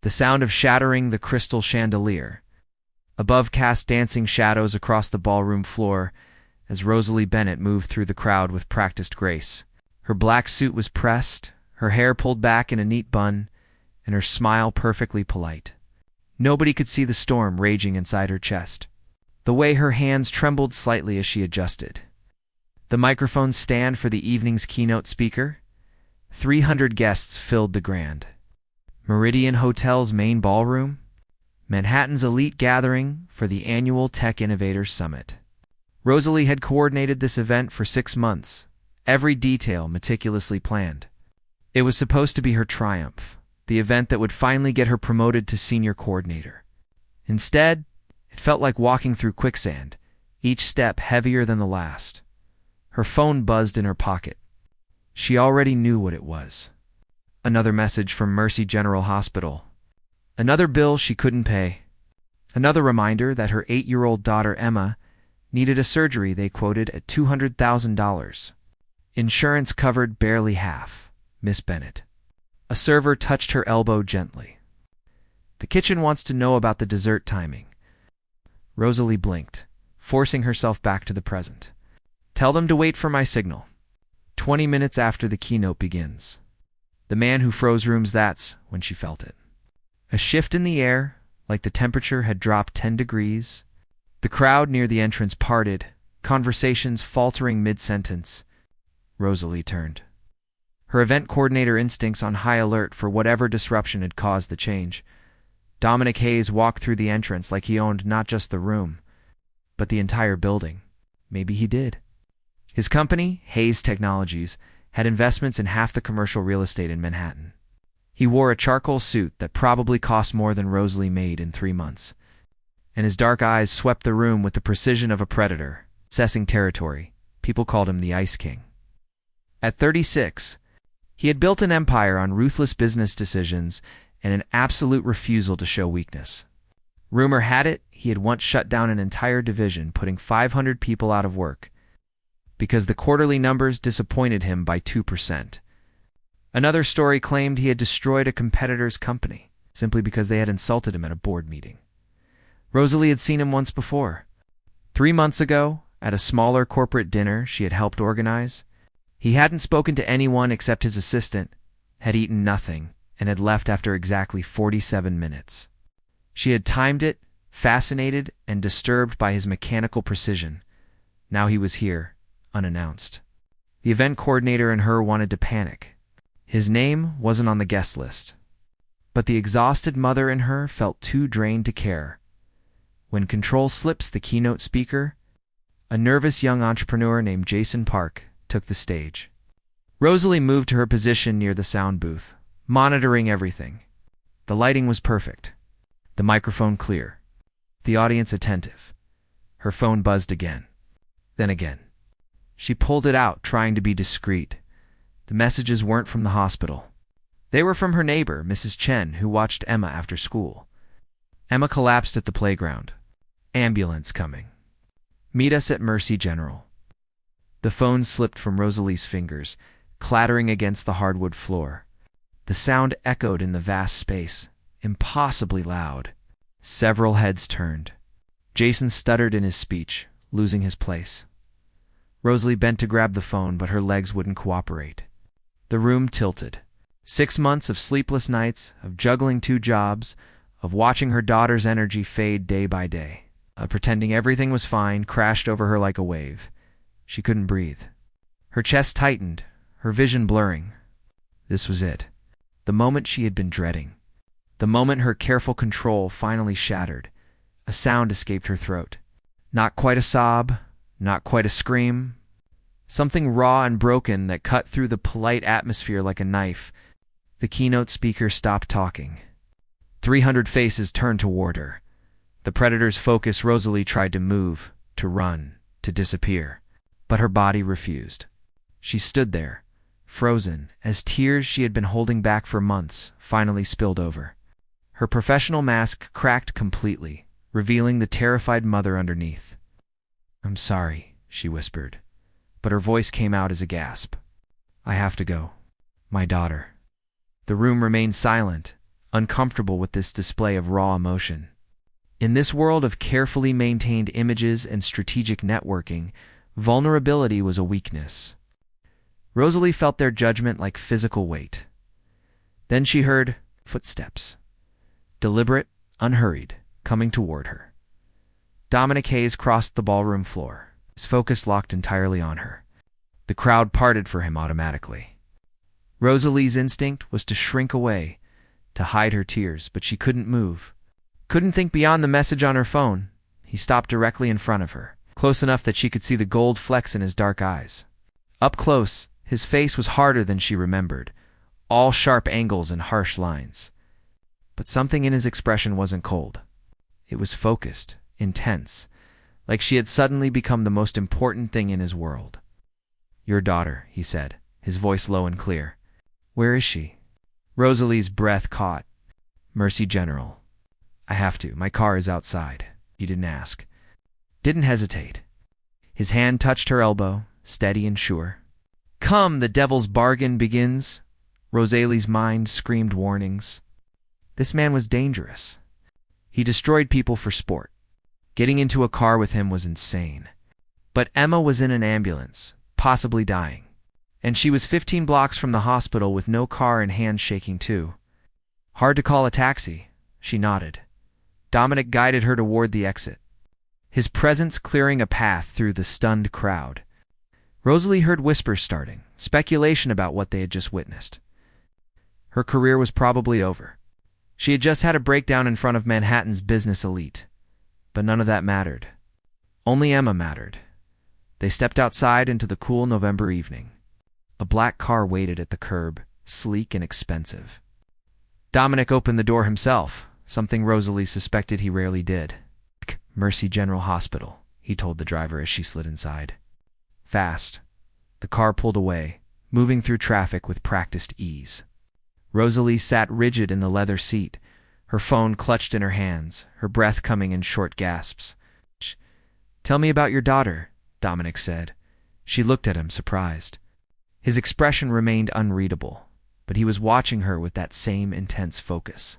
The sound of shattering the crystal chandelier. Above cast dancing shadows across the ballroom floor as Rosalie Bennett moved through the crowd with practiced grace. Her black suit was pressed, her hair pulled back in a neat bun, and her smile perfectly polite. Nobody could see the storm raging inside her chest. The way her hands trembled slightly as she adjusted. The microphone stand for the evening's keynote speaker. 300 guests filled the grand Meridian Hotel's main ballroom, Manhattan's elite gathering for the annual Tech Innovators Summit. Rosalie had coordinated this event for 6 months, every detail meticulously planned. It was supposed to be her triumph, the event that would finally get her promoted to senior coordinator. Instead, it felt like walking through quicksand, each step heavier than the last. Her phone buzzed in her pocket. She already knew what it was. Another message from Mercy General Hospital. Another bill she couldn't pay. Another reminder that her 8-year-old daughter Emma needed a surgery they quoted at $200,000. Insurance covered barely half, Miss Bennett. A server touched her elbow gently. The kitchen wants to know about the dessert timing. Rosalie blinked, forcing herself back to the present. Tell them to wait for my signal. 20 minutes after the keynote begins. The man who froze rooms, that's when she felt it. A shift in the air, like the temperature had dropped 10 degrees. The crowd near the entrance parted, conversations faltering mid-sentence. Rosalie turned. Her event coordinator instincts on high alert for whatever disruption had caused the change. Dominic Hayes walked through the entrance like he owned not just the room, but the entire building. Maybe he did. His company, Hayes Technologies, had investments in half the commercial real estate in Manhattan. He wore a charcoal suit that probably cost more than Rosalie made in 3 months, and his dark eyes swept the room with the precision of a predator, assessing territory. People called him the Ice King. At 36, he had built an empire on ruthless business decisions and an absolute refusal to show weakness. Rumor had it he had once shut down an entire division, putting 500 people out of work, because the quarterly numbers disappointed him by 2%. Another story claimed he had destroyed a competitor's company, simply because they had insulted him at a board meeting. Rosalie had seen him once before. 3 months ago, at a smaller corporate dinner she had helped organize. He hadn't spoken to anyone except his assistant, had eaten nothing, and had left after exactly 47 minutes. She had timed it, fascinated and disturbed by his mechanical precision. Now he was here, unannounced. The event coordinator and her wanted to panic. His name wasn't on the guest list. But the exhausted mother in her felt too drained to care. When control slips the keynote speaker, a nervous young entrepreneur named Jason Park took the stage. Rosalie moved to her position near the sound booth, monitoring everything. The lighting was perfect. The microphone clear. The audience attentive. Her phone buzzed again. Then again. She pulled it out, trying to be discreet. The messages weren't from the hospital. They were from her neighbor, Mrs. Chen, who watched Emma after school. Emma collapsed at the playground. Ambulance coming. Meet us at Mercy General. The phone slipped from Rosalie's fingers, clattering against the hardwood floor. The sound echoed in the vast space, impossibly loud. Several heads turned. Jason stuttered in his speech, losing his place. Rosalie bent to grab the phone, but her legs wouldn't cooperate. The room tilted. 6 months of sleepless nights, of juggling 2 jobs, of watching her daughter's energy fade day by day, of pretending everything was fine, crashed over her like a wave. She couldn't breathe. Her chest tightened, her vision blurring. This was it. The moment she had been dreading. The moment her careful control finally shattered. A sound escaped her throat. Not quite a sob, not quite a scream. Something raw and broken that cut through the polite atmosphere like a knife. The keynote speaker stopped talking. 300 faces turned toward her. The predator's focus. Rosalie tried to move, to run, to disappear. But her body refused. She stood there, frozen, as tears she had been holding back for months finally spilled over. Her professional mask cracked completely, revealing the terrified mother underneath. "I'm sorry," she whispered, but her voice came out as a gasp. "I have to go. My daughter." The room remained silent, uncomfortable with this display of raw emotion. In this world of carefully maintained images and strategic networking, vulnerability was a weakness. Rosalie felt their judgment like physical weight. Then she heard footsteps, deliberate, unhurried, coming toward her. Dominic Hayes crossed the ballroom floor, his focus locked entirely on her. The crowd parted for him automatically. Rosalie's instinct was to shrink away, to hide her tears, but she couldn't move. Couldn't think beyond the message on her phone. He stopped directly in front of her, close enough that she could see the gold flecks in his dark eyes. Up close, his face was harder than she remembered, all sharp angles and harsh lines. But something in his expression wasn't cold. It was focused, intense, like she had suddenly become the most important thing in his world. "Your daughter," he said, his voice low and clear. "Where is she?" Rosalie's breath caught. "Mercy General. I have to. My car is outside." He didn't ask. Didn't hesitate. His hand touched her elbow, steady and sure. "Come, the devil's bargain begins." Rosalie's mind screamed warnings. This man was dangerous. He destroyed people for sport. Getting into a car with him was insane. But Emma was in an ambulance, possibly dying. And she was 15 blocks from the hospital with no car and hands shaking too. "Hard to call a taxi," she nodded. Dominic guided her toward the exit, his presence clearing a path through the stunned crowd. Rosalie heard whispers starting, speculation about what they had just witnessed. Her career was probably over. She had just had a breakdown in front of Manhattan's business elite. But none of that mattered. Only Emma mattered. They stepped outside into the cool November evening. A black car waited at the curb, sleek and expensive. Dominic opened the door himself, something Rosalie suspected he rarely did. "Mercy General Hospital," he told the driver as she slid inside. Fast. The car pulled away, moving through traffic with practiced ease. Rosalie sat rigid in the leather seat, her phone clutched in her hands, her breath coming in short gasps. "Tell me about your daughter," Dominic said. She looked at him, surprised. His expression remained unreadable, but he was watching her with that same intense focus.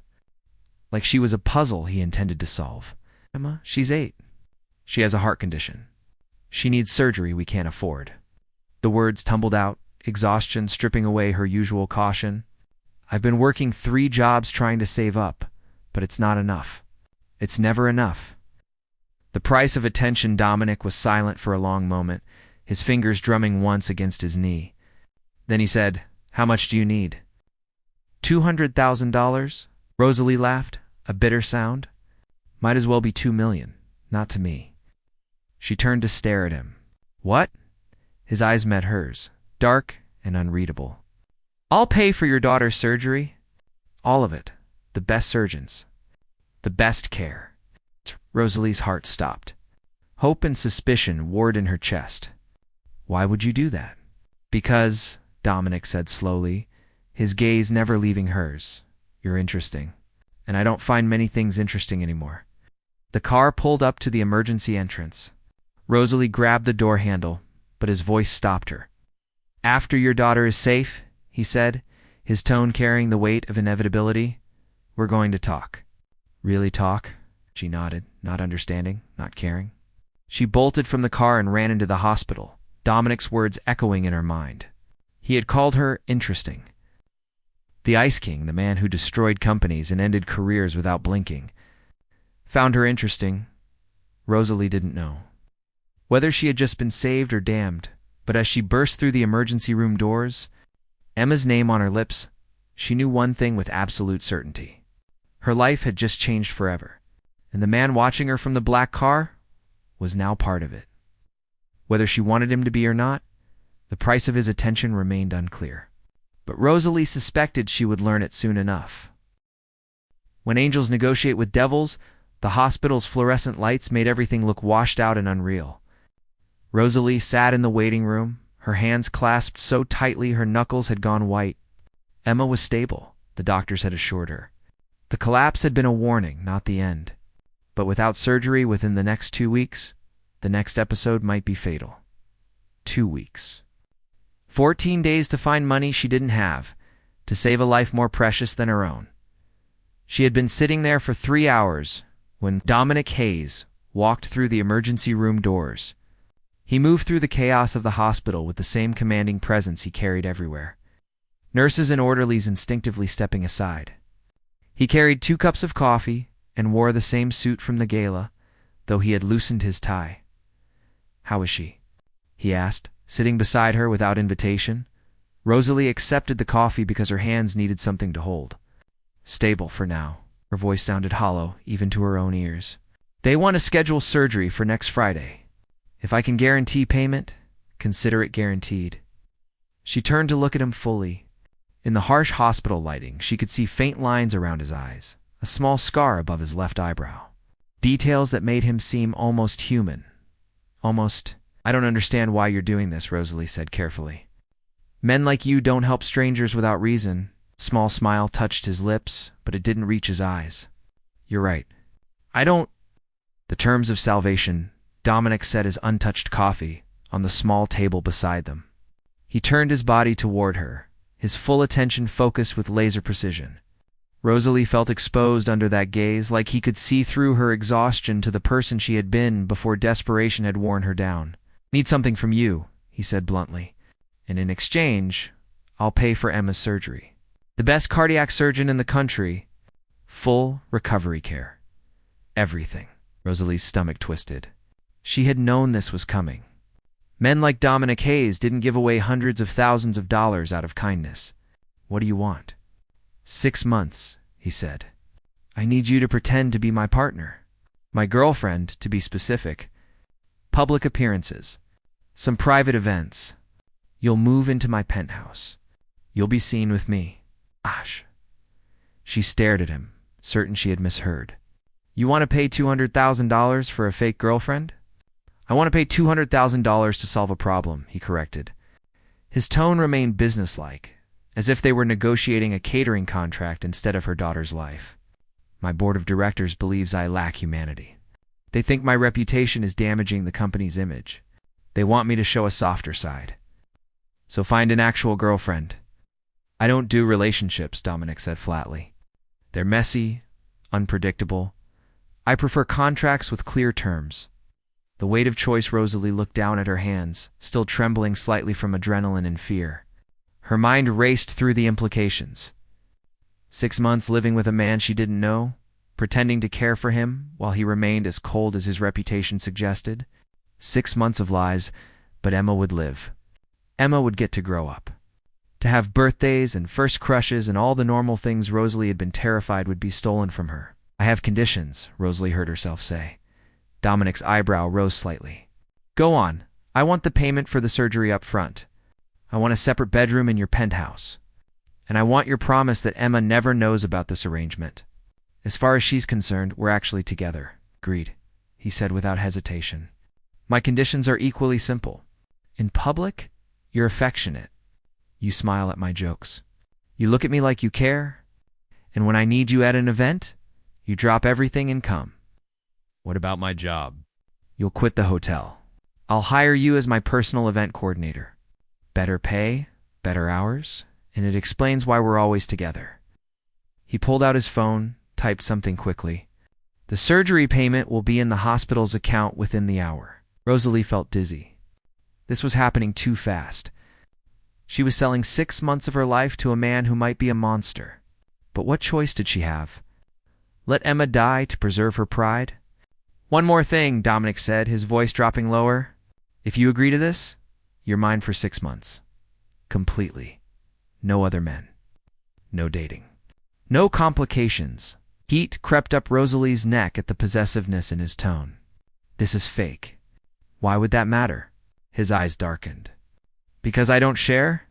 Like she was a puzzle he intended to solve. "Emma, she's 8. She has a heart condition. She needs surgery we can't afford." The words tumbled out, exhaustion stripping away her usual caution. "I've been working 3 jobs trying to save up, but it's not enough. It's never enough." The price of attention. Dominic was silent for a long moment, his fingers drumming once against his knee. Then he said, "How much do you need?" $200,000? Rosalie laughed, a bitter sound. "Might as well be 2 million, not to me." She turned to stare at him. "What?" His eyes met hers, dark and unreadable. "I'll pay for your daughter's surgery. All of it. The best surgeons. The best care." Rosalie's heart stopped. Hope and suspicion warred in her chest. "Why would you do that?" "Because," Dominic said slowly, his gaze never leaving hers, "you're interesting. And I don't find many things interesting anymore." The car pulled up to the emergency entrance. Rosalie grabbed the door handle, but his voice stopped her. "After your daughter is safe," he said, his tone carrying the weight of inevitability, "we're going to talk." "Really talk?" She nodded, not understanding, not caring. She bolted from the car and ran into the hospital, Dominic's words echoing in her mind. He had called her interesting. The Ice King, the man who destroyed companies and ended careers without blinking, found her interesting. Rosalie didn't know whether she had just been saved or damned, but as she burst through the emergency room doors, Emma's name on her lips, she knew one thing with absolute certainty. Her life had just changed forever, and the man watching her from the black car was now part of it. Whether she wanted him to be or not, the price of his attention remained unclear. But Rosalie suspected she would learn it soon enough. When angels negotiate with devils, the hospital's fluorescent lights made everything look washed out and unreal. Rosalie sat in the waiting room, her hands clasped so tightly her knuckles had gone white. Emma was stable, the doctors had assured her. The collapse had been a warning, not the end. But without surgery within the next 2 weeks, the next episode might be fatal. 2 weeks. 14 days to find money she didn't have, to save a life more precious than her own. She had been sitting there for 3 hours when Dominic Hayes walked through the emergency room doors. He moved through the chaos of the hospital with the same commanding presence he carried everywhere. Nurses and orderlies instinctively stepping aside. He carried 2 cups of coffee and wore the same suit from the gala, though he had loosened his tie. "How is she?" he asked, sitting beside her without invitation. Rosalie accepted the coffee because her hands needed something to hold. "Stable for now." Her voice sounded hollow, even to her own ears. "They want to schedule surgery for next Friday. If I can guarantee payment, consider it guaranteed." She turned to look at him fully. In the harsh hospital lighting, she could see faint lines around his eyes, a small scar above his left eyebrow. Details that made him seem almost human. Almost. "I don't understand why you're doing this," Rosalie said carefully. "Men like you don't help strangers without reason." A small smile touched his lips, but it didn't reach his eyes. "You're right. I don't—" The terms of salvation, Dominic set his untouched coffee on the small table beside them. He turned his body toward her, his full attention focused with laser precision. Rosalie felt exposed under that gaze, like he could see through her exhaustion to the person she had been before desperation had worn her down. "Need something from you," he said bluntly. "And in exchange, I'll pay for Emma's surgery. The best cardiac surgeon in the country. Full recovery care. Everything." Rosalie's stomach twisted. She had known this was coming. Men like Dominic Hayes didn't give away hundreds of thousands of dollars out of kindness. "What do you want?" 6 months, he said. "I need you to pretend to be my partner. My girlfriend, to be specific. Public appearances. Some private events. You'll move into my penthouse. You'll be seen with me." "Gosh." She stared at him, certain she had misheard. "You want to pay $200,000 for a fake girlfriend?" "I want to pay $200,000 to solve a problem," he corrected. His tone remained businesslike, as if they were negotiating a catering contract instead of her daughter's life. "My board of directors believes I lack humanity. They think my reputation is damaging the company's image. They want me to show a softer side. So find an actual girlfriend." "I don't do relationships," Dominic said flatly. "They're messy, unpredictable. I prefer contracts with clear terms." The weight of choice. Rosalie looked down at her hands, still trembling slightly from adrenaline and fear. Her mind raced through the implications. 6 months living with a man she didn't know, pretending to care for him while he remained as cold as his reputation suggested. 6 months of lies, but Emma would live. Emma would get to grow up. To have birthdays and first crushes and all the normal things Rosalie had been terrified would be stolen from her. "I have conditions," Rosalie heard herself say. Dominic's eyebrow rose slightly. "Go on. I want the payment for the surgery up front. I want a separate bedroom in your penthouse. And I want your promise that Emma never knows about this arrangement. As far as she's concerned, we're actually together." "Agreed," he said without hesitation. "My conditions are equally simple. In public, you're affectionate. You smile at my jokes. You look at me like you care. And when I need you at an event, you drop everything and come." "What about my job?" "You'll quit the hotel. I'll hire you as my personal event coordinator. Better pay, better hours, and it explains why we're always together." He pulled out his phone, typed something quickly. "The surgery payment will be in the hospital's account within the hour." Rosalie felt dizzy. This was happening too fast. She was selling 6 months of her life to a man who might be a monster. But what choice did she have? Let Emma die to preserve her pride? "One more thing," Dominic said, his voice dropping lower. "If you agree to this, you're mine for 6 months. Completely. No other men. No dating. No complications." Heat crept up Rosalie's neck at the possessiveness in his tone. "This is fake." "Why would that matter?" His eyes darkened. "Because I don't share?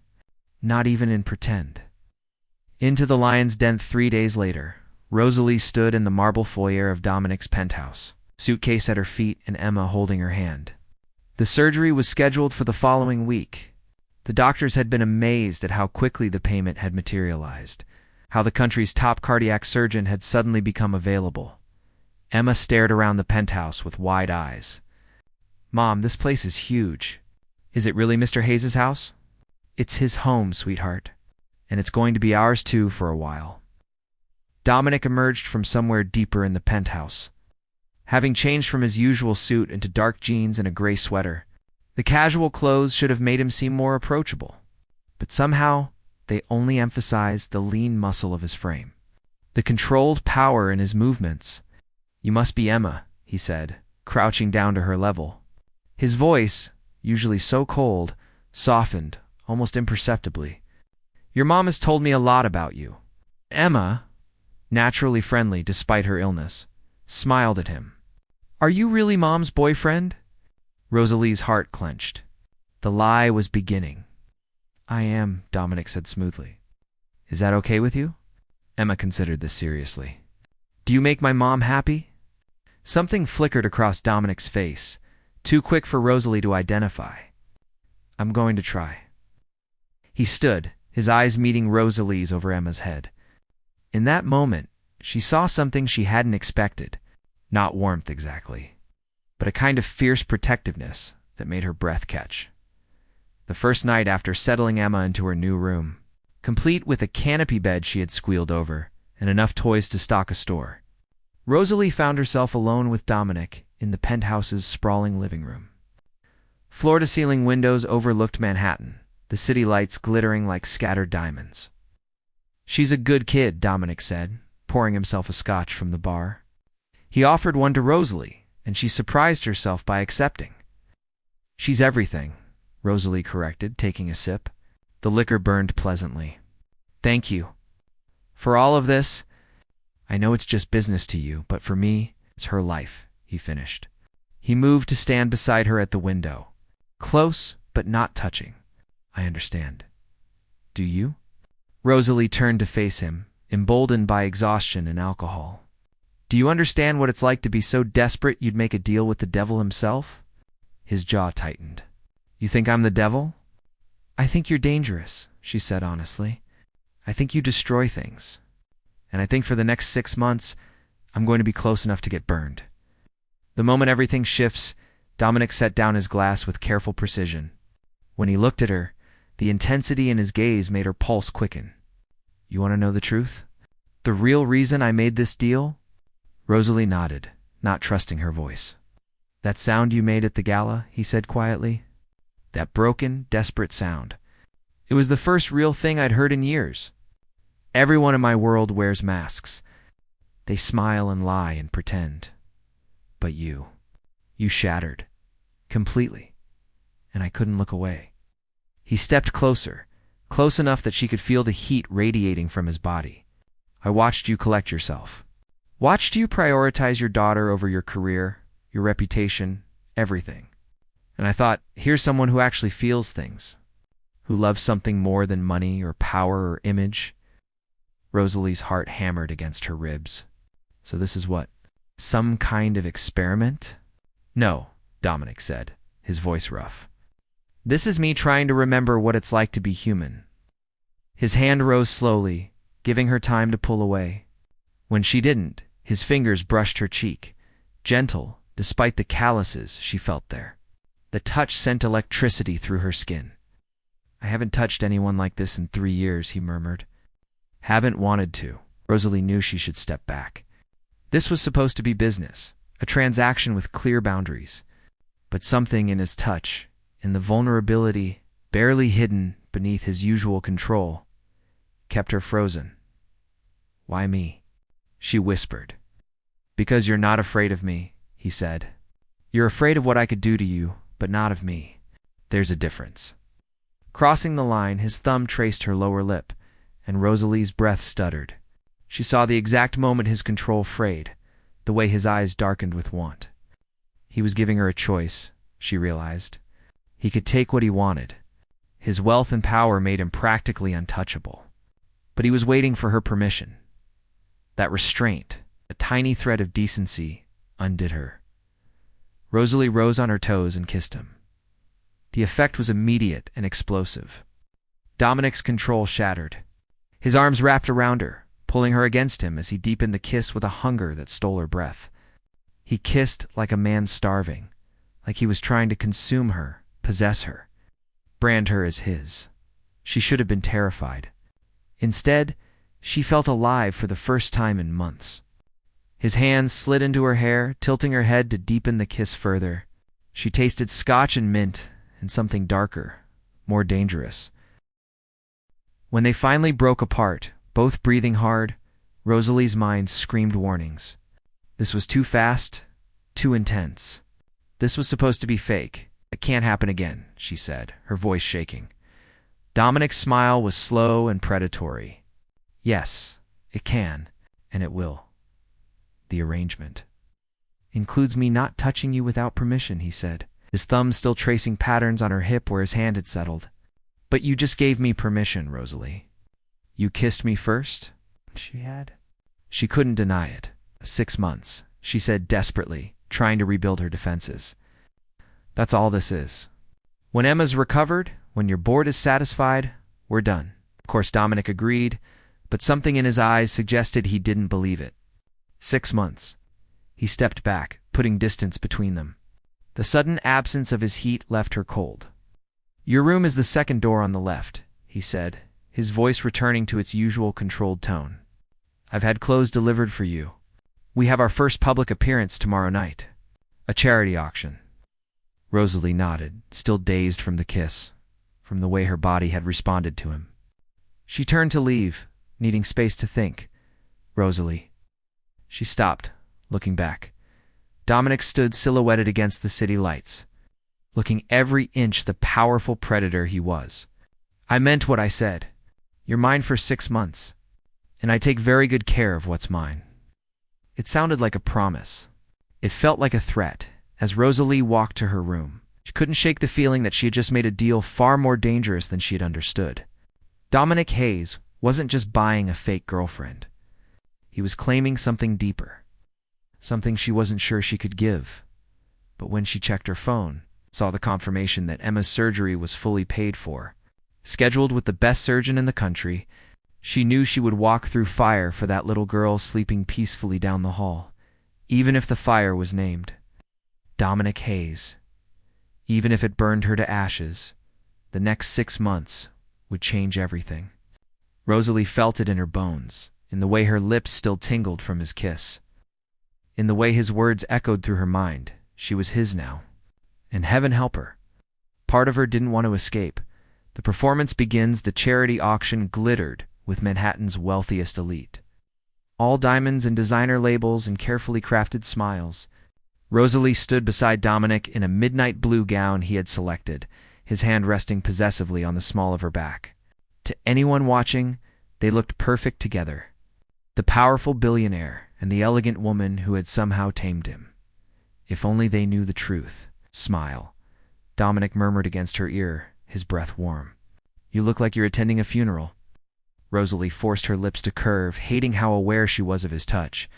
Not even in pretend." Into the Lion's Den 3 days later, Rosalie stood in the marble foyer of Dominic's penthouse, suitcase at her feet and Emma holding her hand. The surgery was scheduled for the following week. The doctors had been amazed at how quickly the payment had materialized, how the country's top cardiac surgeon had suddenly become available. Emma stared around the penthouse with wide eyes. "Mom, this place is huge. Is it really Mr. Hayes' house?" "It's his home, sweetheart. And it's going to be ours too for a while." Dominic emerged from somewhere deeper in the penthouse. Having changed from his usual suit into dark jeans and a gray sweater, the casual clothes should have made him seem more approachable. But somehow, they only emphasized the lean muscle of his frame, the controlled power in his movements. "You must be Emma," he said, crouching down to her level. His voice, usually so cold, softened, almost imperceptibly. "Your mom has told me a lot about you." Emma, naturally friendly despite her illness, smiled at him. "Are you really Mom's boyfriend?" Rosalie's heart clenched. The lie was beginning. "I am," Dominic said smoothly. "Is that okay with you?" Emma considered this seriously. "Do you make my mom happy?" Something flickered across Dominic's face, too quick for Rosalie to identify. "I'm going to try." He stood, his eyes meeting Rosalie's over Emma's head. In that moment, she saw something she hadn't expected. Not warmth exactly, but a kind of fierce protectiveness that made her breath catch. The first night after settling Emma into her new room, complete with a canopy bed she had squealed over and enough toys to stock a store, Rosalie found herself alone with Dominic in the penthouse's sprawling living room. Floor-to-ceiling windows overlooked Manhattan, the city lights glittering like scattered diamonds. "She's a good kid," Dominic said, pouring himself a scotch from the bar. He offered one to Rosalie, and she surprised herself by accepting. "She's everything," Rosalie corrected, taking a sip. The liquor burned pleasantly. "Thank you. For all of this, I know it's just business to you, but for me, it's her life," he finished. He moved to stand beside her at the window. Close, but not touching. "I understand. Do you?" Rosalie turned to face him, emboldened by exhaustion and alcohol. "Do you understand what it's like to be so desperate you'd make a deal with the devil himself?" His jaw tightened. "You think I'm the devil?" "I think you're dangerous," she said honestly. "I think you destroy things. And I think for the next 6 months, I'm going to be close enough to get burned." The moment everything shifts, Dominic set down his glass with careful precision. When he looked at her, the intensity in his gaze made her pulse quicken. "You want to know the truth? The real reason I made this deal?" Rosalie nodded, not trusting her voice. "That sound you made at the gala," he said quietly. That broken, desperate sound. It was the first real thing I'd heard in years. Everyone in my world wears masks. They smile and lie and pretend. But you shattered. Completely. And I couldn't look away. He stepped closer, close enough that she could feel the heat radiating from his body. "I watched you collect yourself. Watched you prioritize your daughter over your career, your reputation, everything. And I thought, here's someone who actually feels things, who loves something more than money or power or image." Rosalie's heart hammered against her ribs. "So this is what? Some kind of experiment?" "No," Dominic said, his voice rough. "This is me trying to remember what it's like to be human." His hand rose slowly, giving her time to pull away. When she didn't, his fingers brushed her cheek, gentle despite the calluses she felt there. The touch sent electricity through her skin. "I haven't touched anyone like this in 3 years," he murmured. "Haven't wanted to." Rosalie knew she should step back. This was supposed to be business, a transaction with clear boundaries. But something in his touch, in the vulnerability barely hidden beneath his usual control, kept her frozen. "Why me?" she whispered. "Because you're not afraid of me," he said. "You're afraid of what I could do to you, but not of me. There's a difference." Crossing the line, his thumb traced her lower lip, and Rosalie's breath stuttered. She saw the exact moment his control frayed, the way his eyes darkened with want. He was giving her a choice, she realized. He could take what he wanted. His wealth and power made him practically untouchable. But he was waiting for her permission. That restraint, a tiny thread of decency, undid her. Rosalie rose on her toes and kissed him. The effect was immediate and explosive. Dominic's control shattered. His arms wrapped around her, pulling her against him as he deepened the kiss with a hunger that stole her breath. He kissed like a man starving, like he was trying to consume her, possess her, brand her as his. She should have been terrified. Instead, She felt alive for the first time in months. His hands slid into her hair, tilting her head to deepen the kiss further. She tasted scotch and mint and something darker, more dangerous. When they finally broke apart, both breathing hard, Rosalie's mind screamed warnings. This was too fast, too intense. This was supposed to be fake. It can't happen again, she said, her voice shaking. Dominic's smile was slow and predatory. Yes, it can, and it will. The arrangement includes me not touching you without permission, he said, his thumb still tracing patterns on her hip where his hand had settled. But you just gave me permission, Rosalie. You kissed me first? She had. She couldn't deny it. 6 months, she said desperately, trying to rebuild her defenses. That's all this is. When Emma's recovered, when your board is satisfied, we're done. Of course, Dominic agreed, but something in his eyes suggested he didn't believe it. 6 months. He stepped back, putting distance between them. The sudden absence of his heat left her cold. Your room is the second door on the left, he said, his voice returning to its usual controlled tone. I've had clothes delivered for you. We have our first public appearance tomorrow night. A charity auction. Rosalie nodded, still dazed from the kiss, from the way her body had responded to him. She turned to leave, needing space to think. Rosalie. She stopped, looking back. Dominic stood silhouetted against the city lights, looking every inch the powerful predator he was. I meant what I said. You're mine for 6 months, and I take very good care of what's mine. It sounded like a promise. It felt like a threat, as Rosalie walked to her room. She couldn't shake the feeling that she had just made a deal far more dangerous than she had understood. Dominic Hayes wasn't just buying a fake girlfriend. He was claiming something deeper, something she wasn't sure she could give. But when she checked her phone, saw the confirmation that Emma's surgery was fully paid for, scheduled with the best surgeon in the country, she knew she would walk through fire for that little girl sleeping peacefully down the hall, even if the fire was named Dominic Hayes. Even if it burned her to ashes, the next 6 months would change everything. Rosalie felt it in her bones, in the way her lips still tingled from his kiss, in the way his words echoed through her mind. She was his now, and heaven help her. Part of her didn't want to escape. The performance begins. The charity auction glittered with Manhattan's wealthiest elite. All diamonds and designer labels and carefully crafted smiles. Rosalie stood beside Dominic in a midnight blue gown he had selected, his hand resting possessively on the small of her back. To anyone watching, they looked perfect together. The powerful billionaire and the elegant woman who had somehow tamed him. If only they knew the truth. Smile. Dominic murmured against her ear, his breath warm. You look like you're attending a funeral. Rosalie forced her lips to curve, hating how aware she was of his touch,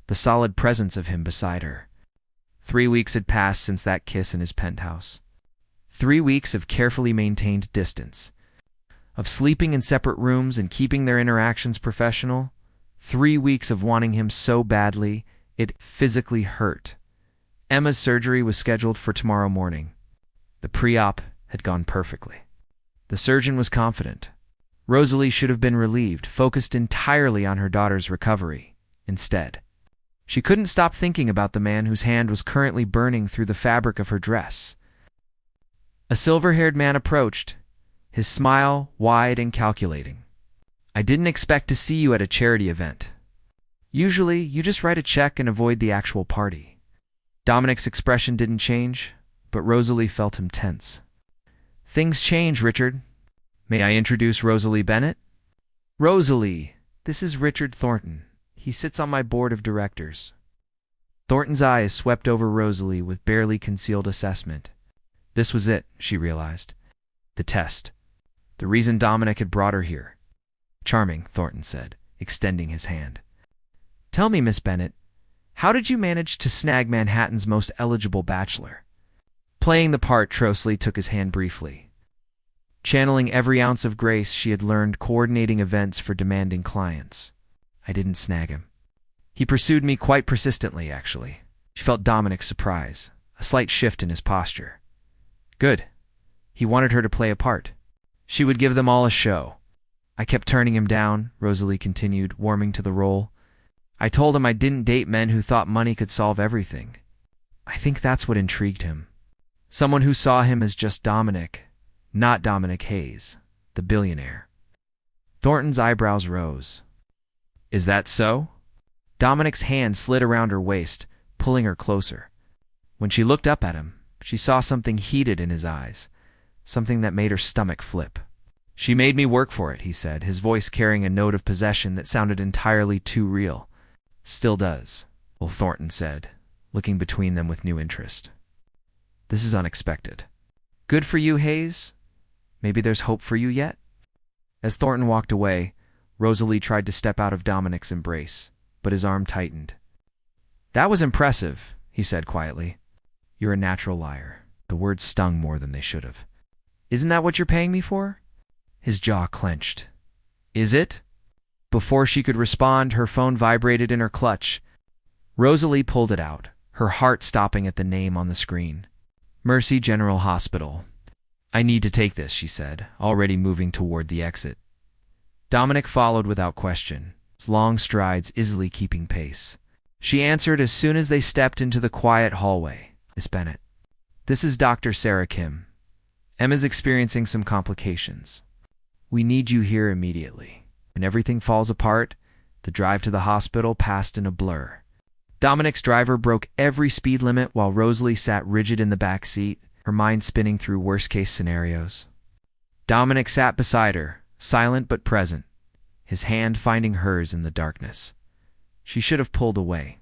the solid presence of him beside her. 3 weeks had passed since that kiss in his penthouse. 3 weeks of carefully maintained distance, of sleeping in separate rooms and keeping their interactions professional. 3 weeks of wanting him so badly, it physically hurt. Emma's surgery was scheduled for tomorrow morning. The pre-op had gone perfectly. The surgeon was confident. Rosalie should have been relieved, focused entirely on her daughter's recovery. Instead, she couldn't stop thinking about the man whose hand was currently burning through the fabric of her dress. A silver-haired man approached, his smile wide and calculating. I didn't expect to see you at a charity event. Usually, you just write a check and avoid the actual party. Dominic's expression didn't change, but Rosalie felt him tense. Things change, Richard. May I introduce Rosalie Bennett? Rosalie, this is Richard Thornton. He sits on my board of directors. Thornton's eyes swept over Rosalie with barely concealed assessment. This was it, she realized. The test. The reason Dominic had brought her here. Charming, Thornton said, extending his hand. Tell me, Miss Bennett, how did you manage to snag Manhattan's most eligible bachelor? Playing the part, Trosley took his hand briefly. Channeling every ounce of grace she had learned coordinating events for demanding clients. I didn't snag him. He pursued me quite persistently, actually. She felt Dominic's surprise, a slight shift in his posture. Good. He wanted her to play a part. She would give them all a show. I kept turning him down, Rosalie continued, warming to the role. I told him I didn't date men who thought money could solve everything. I think that's what intrigued him. Someone who saw him as just Dominic, not Dominic Hayes, the billionaire. Thornton's eyebrows rose. Is that so? Dominic's hand slid around her waist, pulling her closer. When she looked up at him, she saw something heated in his eyes, something that made her stomach flip. She made me work for it, he said, his voice carrying a note of possession that sounded entirely too real. Still does, Will Thornton said, looking between them with new interest. This is unexpected. Good for you, Hayes. Maybe there's hope for you yet? As Thornton walked away, Rosalie tried to step out of Dominic's embrace, but his arm tightened. That was impressive, he said quietly. You're a natural liar. The words stung more than they should have. Isn't that what you're paying me for? His jaw clenched. Is it? Before she could respond, her phone vibrated in her clutch. Rosalie pulled it out, her heart stopping at the name on the screen. Mercy General Hospital. I need to take this, she said, already moving toward the exit. Dominic followed without question, his long strides easily keeping pace. She answered as soon as they stepped into the quiet hallway. Miss Bennett. This is Dr. Sarah Kim. Emma's experiencing some complications. We need you here immediately. When everything falls apart, the drive to the hospital passed in a blur. Dominic's driver broke every speed limit while Rosalie sat rigid in the back seat, her mind spinning through worst-case scenarios. Dominic sat beside her, silent but present, his hand finding hers in the darkness. She should have pulled away.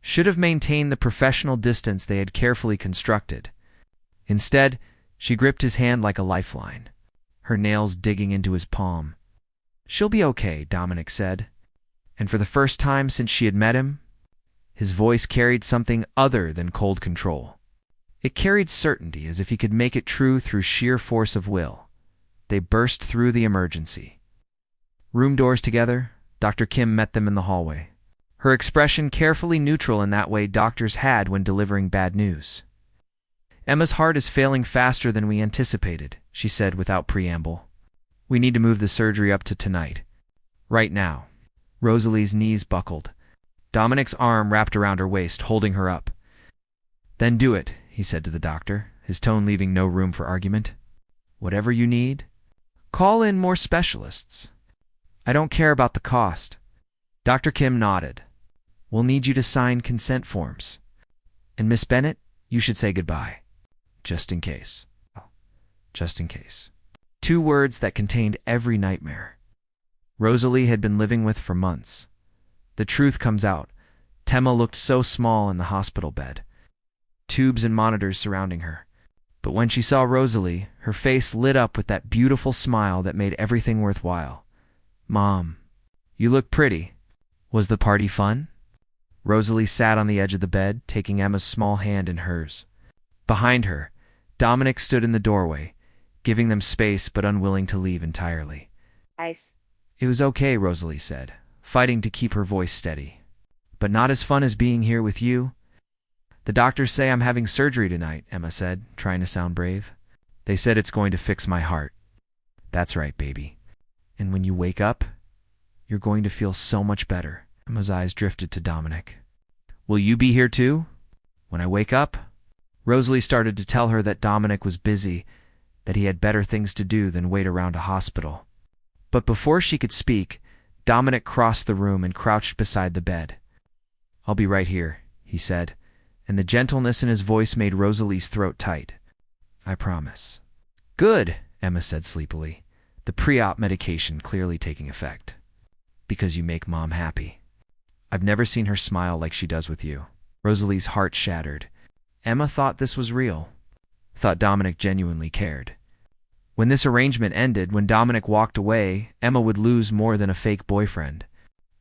Should have maintained the professional distance they had carefully constructed. Instead, she gripped his hand like a lifeline, her nails digging into his palm. She'll be okay, Dominic said. And for the first time since she had met him, his voice carried something other than cold control. It carried certainty, as if he could make it true through sheer force of will. They burst through the emergency. Room doors together, Dr. Kim met them in the hallway. Her expression carefully neutral in that way doctors had when delivering bad news. Emma's heart is failing faster than we anticipated, she said without preamble. We need to move the surgery up to tonight. Right now. Rosalie's knees buckled. Dominic's arm wrapped around her waist, holding her up. Then do it, he said to the doctor, his tone leaving no room for argument. Whatever you need. Call in more specialists. I don't care about the cost. Dr. Kim nodded. We'll need you to sign consent forms. And Miss Bennett, you should say goodbye. Just in case. Just in case. 2 words that contained every nightmare Rosalie had been living with for months. The truth comes out. Temma looked so small in the hospital bed. Tubes and monitors surrounding her. But when she saw Rosalie, her face lit up with that beautiful smile that made everything worthwhile. Mom, you look pretty. Was the party fun? Rosalie sat on the edge of the bed, taking Emma's small hand in hers. Behind her, Dominic stood in the doorway, giving them space but unwilling to leave entirely. Nice. It was okay, Rosalie said, fighting to keep her voice steady. But not as fun as being here with you. The doctors say I'm having surgery tonight, Emma said, trying to sound brave. They said it's going to fix my heart. That's right, baby. And when you wake up, you're going to feel so much better. Emma's eyes drifted to Dominic. Will you be here too? When I wake up? Rosalie started to tell her that Dominic was busy, that he had better things to do than wait around a hospital. But before she could speak, Dominic crossed the room and crouched beside the bed. I'll be right here, he said, and the gentleness in his voice made Rosalie's throat tight. I promise. Good, Emma said sleepily, the pre-op medication clearly taking effect. Because you make Mom happy. I've never seen her smile like she does with you. Rosalie's heart shattered. Emma thought this was real. Thought Dominic genuinely cared. When this arrangement ended, when Dominic walked away, Emma would lose more than a fake boyfriend.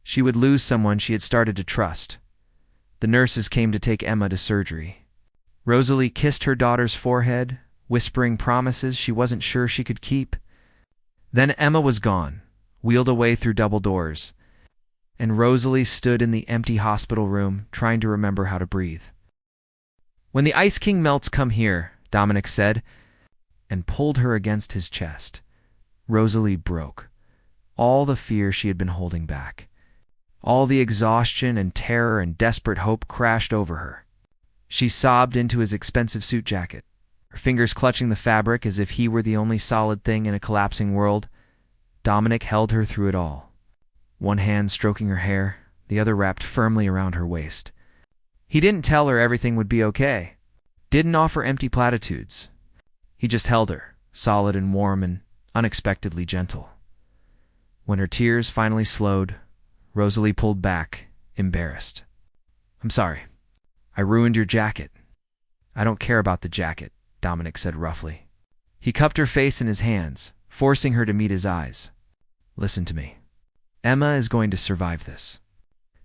She would lose someone she had started to trust. The nurses came to take Emma to surgery. Rosalie kissed her daughter's forehead, whispering promises she wasn't sure she could keep. Then Emma was gone, wheeled away through double doors, and Rosalie stood in the empty hospital room, trying to remember how to breathe. When the Ice King melts, come here, Dominic said, and pulled her against his chest. Rosalie broke. all the fear she had been holding back. All the exhaustion and terror and desperate hope crashed over her. She sobbed into his expensive suit jacket, her fingers clutching the fabric as if he were the only solid thing in a collapsing world. Dominic held her through it all, one hand stroking her hair, the other wrapped firmly around her waist. He didn't tell her everything would be okay, didn't offer empty platitudes. He just held her, solid and warm and unexpectedly gentle. When her tears finally slowed, Rosalie pulled back, embarrassed. "I'm sorry. I ruined your jacket." "I don't care about the jacket," Dominic said roughly. He cupped her face in his hands, forcing her to meet his eyes. "Listen to me. Emma is going to survive this.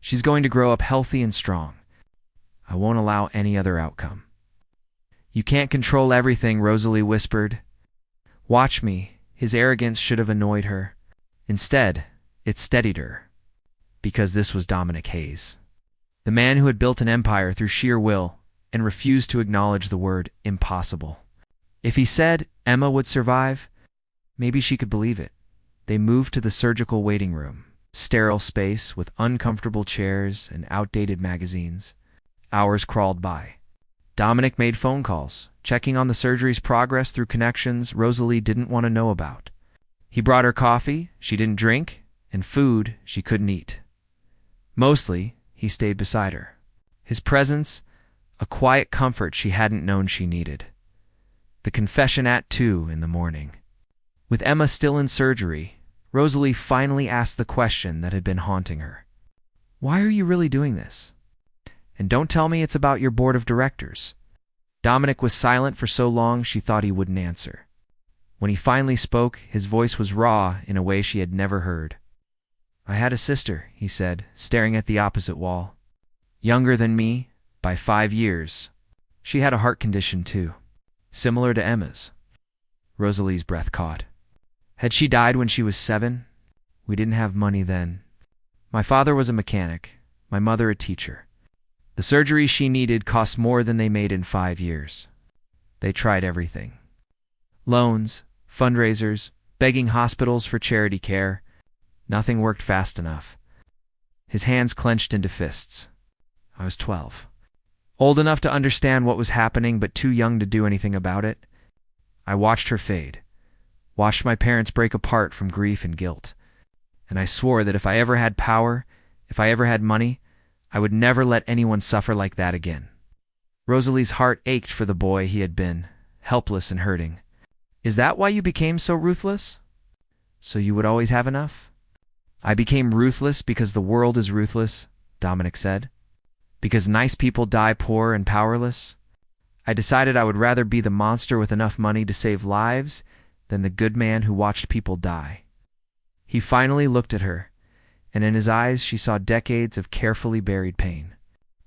She's going to grow up healthy and strong. I won't allow any other outcome." "You can't control everything," Rosalie whispered. "Watch me." His arrogance should have annoyed her. Instead, it steadied her. Because this was Dominic Hayes, the man who had built an empire through sheer will and refused to acknowledge the word impossible. If he said Emma would survive, maybe she could believe it. They moved to the surgical waiting room, sterile space with uncomfortable chairs and outdated magazines. Hours crawled by. Dominic made phone calls, checking on the surgery's progress through connections Rosalie didn't want to know about. He brought her coffee she didn't drink and food she couldn't eat. Mostly, he stayed beside her. His presence, a quiet comfort she hadn't known she needed. The confession at 2 in the morning. With Emma still in surgery, Rosalie finally asked the question that had been haunting her. "Why are you really doing this? And don't tell me it's about your board of directors." Dominic was silent for so long she thought he wouldn't answer. When he finally spoke, his voice was raw in a way she had never heard. "I had a sister," he said, staring at the opposite wall. "Younger than me, by 5 years. She had a heart condition too, similar to Emma's." Rosalie's breath caught. "Had she died when she was 7? We didn't have money then. My father was a mechanic, my mother a teacher. The surgery she needed cost more than they made in 5 years. They tried everything. Loans, fundraisers, begging hospitals for charity care. Nothing worked fast enough." His hands clenched into fists. "I was 12. Old enough to understand what was happening, but too young to do anything about it. I watched her fade, watched my parents break apart from grief and guilt. And I swore that if I ever had power, if I ever had money, I would never let anyone suffer like that again." Rosalie's heart ached for the boy he had been, helpless and hurting. "Is that why you became so ruthless? So you would always have enough?" "I became ruthless because the world is ruthless," Dominic said. "Because nice people die poor and powerless. I decided I would rather be the monster with enough money to save lives than the good man who watched people die." He finally looked at her, and in his eyes she saw decades of carefully buried pain.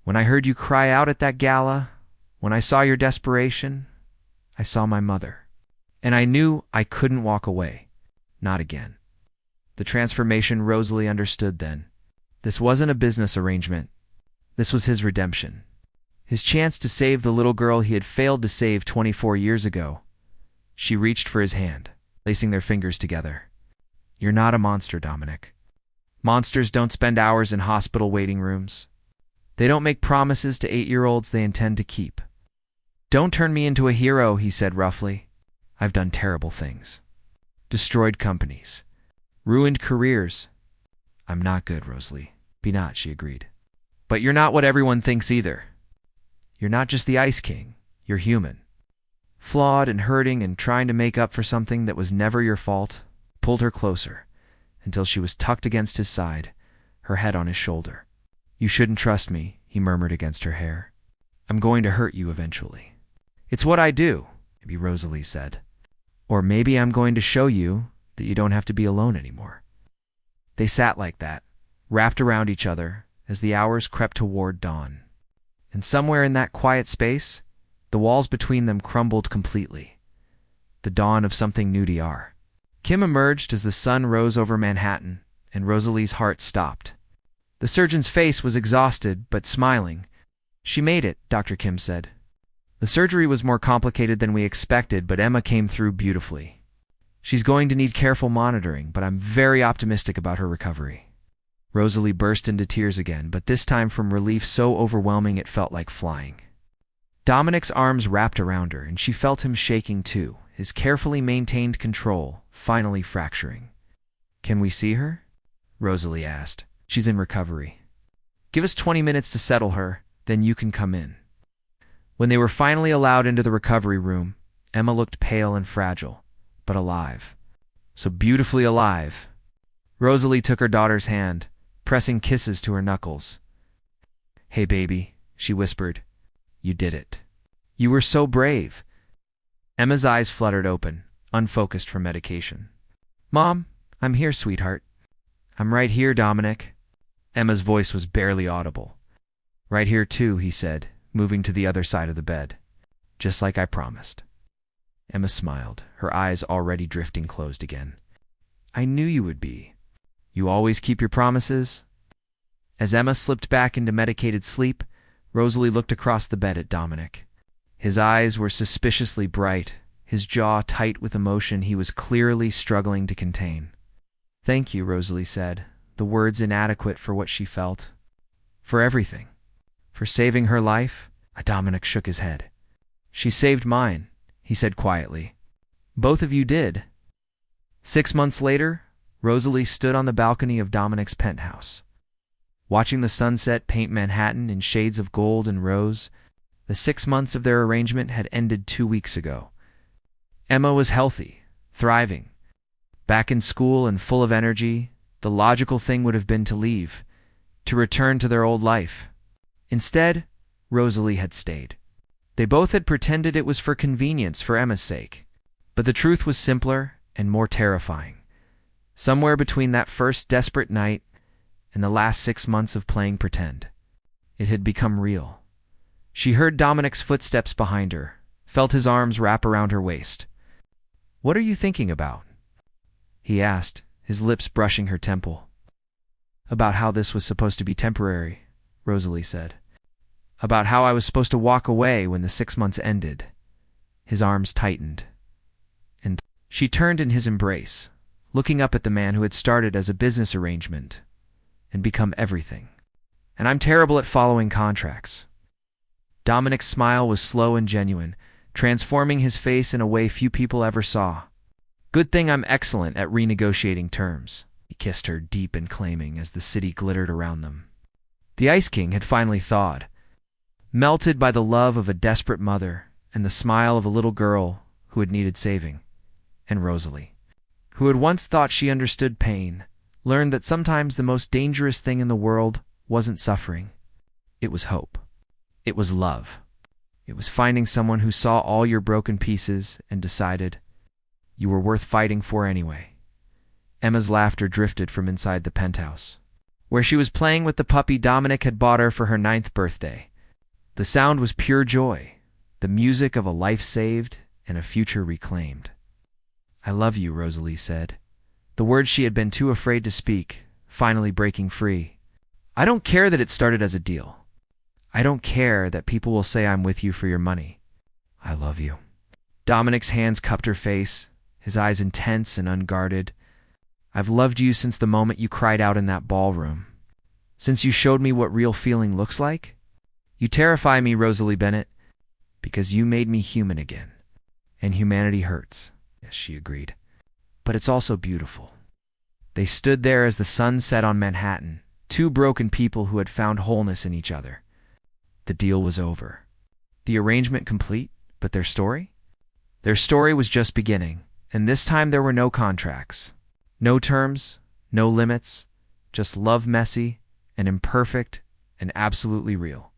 "When I heard you cry out at that gala, when I saw your desperation, I saw my mother. And I knew I couldn't walk away. Not again." The transformation Rosalie understood then. This wasn't a business arrangement. This was his redemption. His chance to save the little girl he had failed to save 24 years ago. She reached for his hand, lacing their fingers together. "You're not a monster, Dominic. Monsters don't spend hours in hospital waiting rooms. They don't make promises to 8-year-olds they intend to keep." "Don't turn me into a hero," he said roughly. "I've done terrible things. Destroyed companies. Ruined careers." "I'm not good, Rosalie. Be not," she agreed. "But you're not what everyone thinks either. You're not just the Ice King. You're human. Flawed and hurting and trying to make up for something that was never your fault." Pulled her closer, until she was tucked against his side, her head on his shoulder. "You shouldn't trust me," he murmured against her hair. "I'm going to hurt you eventually." "It's what I do," maybe Rosalie said. "Or maybe I'm going to show you that you don't have to be alone anymore." They sat like that, wrapped around each other, as the hours crept toward dawn. And somewhere in that quiet space, the walls between them crumbled completely. The dawn of something new to Yar. Kim emerged as the sun rose over Manhattan, and Rosalie's heart stopped. The surgeon's face was exhausted, but smiling. "She made it," Dr. Kim said. "The surgery was more complicated than we expected, but Emma came through beautifully. She's going to need careful monitoring, but I'm very optimistic about her recovery." Rosalie burst into tears again, but this time from relief so overwhelming it felt like flying. Dominic's arms wrapped around her, and she felt him shaking too, his carefully maintained control finally fracturing. "Can we see her?" Rosalie asked. "She's in recovery. Give us 20 minutes to settle her, then you can come in." When they were finally allowed into the recovery room, Emma looked pale and fragile, but alive. So beautifully alive. Rosalie took her daughter's hand, pressing kisses to her knuckles. "Hey, baby," she whispered. "You did it. You were so brave." Emma's eyes fluttered open, unfocused from medication. "Mom, I'm here, sweetheart." "I'm right here, Dominic." Emma's voice was barely audible. "Right here too," he said, moving to the other side of the bed. "Just like I promised." Emma smiled, her eyes already drifting closed again. "I knew you would be. You always keep your promises?" As Emma slipped back into medicated sleep, Rosalie looked across the bed at Dominic. His eyes were suspiciously bright, his jaw tight with emotion he was clearly struggling to contain. "Thank you," Rosalie said, the words inadequate for what she felt. "For everything. For saving her life?" Dominic shook his head. "She saved mine," he said quietly. "Both of you did." 6 months later, Rosalie stood on the balcony of Dominic's penthouse. Watching the sunset paint Manhattan in shades of gold and rose, the 6 months of their arrangement had ended 2 weeks ago. Emma was healthy, thriving. Back in school and full of energy, the logical thing would have been to leave, to return to their old life. Instead, Rosalie had stayed. They both had pretended it was for convenience for Emma's sake, but the truth was simpler and more terrifying. Somewhere between that first desperate night and the last 6 months of playing pretend, it had become real. She heard Dominic's footsteps behind her, felt his arms wrap around her waist. "What are you thinking about?" he asked, his lips brushing her temple. "About how this was supposed to be temporary," Rosalie said. "About how I was supposed to walk away when the 6 months ended." His arms tightened, and she turned in his embrace, looking up at the man who had started as a business arrangement and become everything. "And I'm terrible at following contracts." Dominic's smile was slow and genuine, transforming his face in a way few people ever saw. "Good thing I'm excellent at renegotiating terms." He kissed her deep and claiming as the city glittered around them. The Ice King had finally thawed, melted by the love of a desperate mother and the smile of a little girl who had needed saving. And Rosalie, who had once thought she understood pain, learned that sometimes the most dangerous thing in the world wasn't suffering. It was hope. It was love. It was finding someone who saw all your broken pieces and decided you were worth fighting for anyway. Emma's laughter drifted from inside the penthouse, where she was playing with the puppy Dominic had bought her for her 9th birthday. The sound was pure joy, the music of a life saved and a future reclaimed. "I love you," Rosalie said, the words she had been too afraid to speak, finally breaking free. "I don't care that it started as a deal. I don't care that people will say I'm with you for your money. I love you." Dominic's hands cupped her face, his eyes intense and unguarded. "I've loved you since the moment you cried out in that ballroom. Since you showed me what real feeling looks like. You terrify me, Rosalie Bennett, because you made me human again. And humanity hurts." "Yes," she agreed. "But it's also beautiful." They stood there as the sun set on Manhattan, two broken people who had found wholeness in each other. The deal was over. The arrangement complete, but their story? Their story was just beginning, and this time there were no contracts. No terms, no limits, just love messy and imperfect and absolutely real.